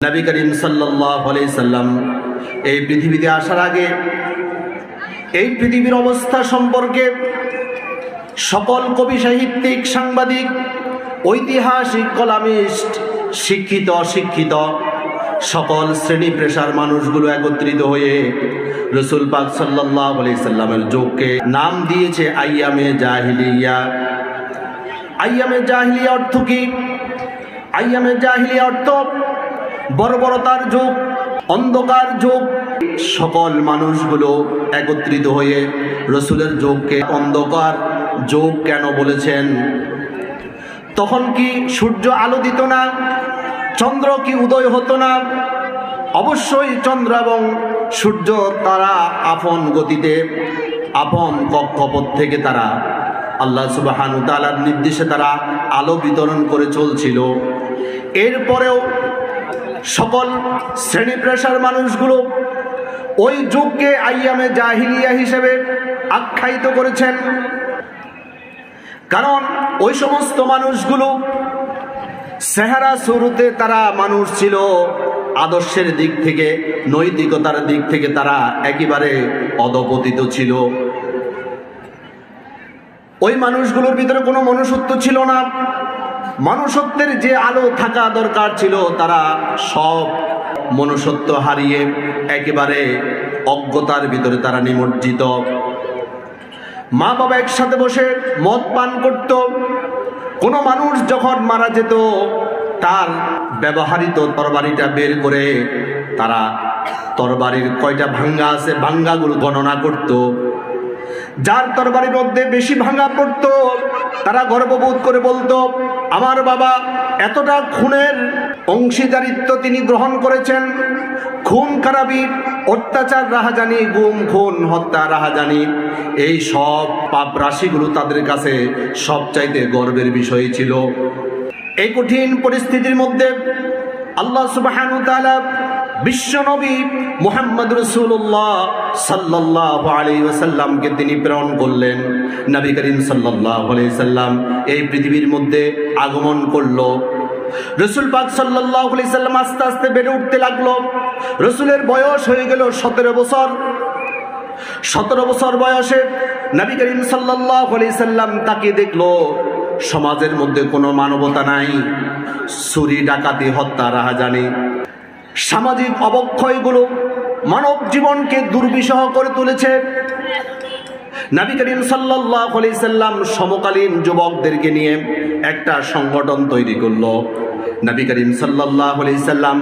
নবী করিম সাল্লাল্লাহু আলাইহি সাল্লাম এই পৃথিবীতে আসার আগে এই পৃথিবীর অবস্থা সম্পর্কে সকল কবি, সাহিত্যিক, সাংবাদিক, ঐতিহাসিক, কলামিস্ট, শিক্ষিত অশিক্ষিত সকল শ্রেণী পেশার মানুষগুলো একত্রিত হয়ে রাসূল পাক সাল্লাল্লাহু আলাইহি সাল্লামের যুগকে নাম দিয়েছে আইয়ামে জাহিলিয়া। আইয়ামে জাহিলিয়া অর্থ কি? আইয়ামে জাহিলিয়া অর্থ বর্বরতার যুগ, অন্ধকার যুগ। সকল মানুষগুলো একত্রিত হয়ে রসুলের যুগকে অন্ধকার যুগ কেন বলেছেন? তখন কি সূর্য আলো দিত না? চন্দ্র কি উদয় হতো না? অবশ্যই চন্দ্র এবং সূর্য তারা আপন গতিতে, আপন কক্ষপথ থেকে তারা আল্লাহ সুবহানাহু ওয়া তাআলার নির্দেশে তারা আলো বিতরণ করে চলছিল। এরপরেও সকল শ্রেণী পেশার মানুষগুলো ওই যুগকে আইয়ামে জাহিলিয়া হিসেবে আখ্যায়িত করেছেন। কারণ ওই সমস্ত মানুষগুলো চেহারা শুরুতে তারা মানুষ ছিল, আদর্শের দিক থেকে, নৈতিকতার দিক থেকে তারা একেবারে অধপতিত ছিল। ওই মানুষগুলোর ভিতরে কোনো মনুষ্যত্ব ছিল না। মনুষ্যত্বের যে আলো থাকা দরকার ছিল, তারা সব মনুষ্যত্ব হারিয়ে একেবারে অজ্ঞতার ভিতরে তারা নিমজ্জিত। মা বাবা একসাথে বসে মদ পান করত। কোনো মানুষ যখন মারা যেত, তার ব্যবহৃত তরবারিটা বের করে তারা তরবারির কয়টা ভাঙ্গা আছে ভাঙ্গাগুলো গণনা করত। যার তরবারির মধ্যে বেশি ভাঙা পড়তো, তারা গর্ববোধ করে বলতো, আমার বাবা এতটা খুনের অংশীদারিত্ব তিনি গ্রহণ করেছেন। খুন খারাপি, অত্যাচার, রাহাজানি, গুম খুন, হত্যা, রাহাজানি, এই সব পাপ রাশিগুলো তাদের কাছে সবচাইতে গর্বের বিষয় ছিল। এই কঠিন পরিস্থিতির মধ্যে আল্লাহ সুবহানাহু ওয়া তাআলা বিশ্বনবী মুহাম্মদ রাসূলুল্লাহ সাল্লাল্লাহু আলাইহি ওয়াসাল্লামকে তিনি প্রেরণ করলেন। নবী করিম সাল্লাল্লাহু আলাইহি সাল্লাম এই পৃথিবীর মধ্যে আগমন করলো। রাসূল পাক সাল্লাল্লাহু আলাইহি সাল্লাম আস্তে আস্তে বেড়ে উঠতে লাগলো। রাসূলের বয়স হয়ে গেল 17 বছর। 17 বছর বয়সে নবী করিম সাল্লাল্লাহু আলাইহি সাল্লাম তাকে দেখলো সমাজের মধ্যে কোনো মানবতা নাই, চুরি, ডাকাতি, হত্যা, রাহাজানি, সামাজিক অবক্ষয়গুলো মানব জীবনকে দুর্বিষহ করে তুলেছে। নবী করিম সাল্লাল্লাহু আলাইহি সাল্লাম সমকালীন যুবকদেরকে নিয়ে একটা সংগঠন তৈরি করলো। নবী করিম সাল্লাল্লাহু আলাইহি সাল্লাম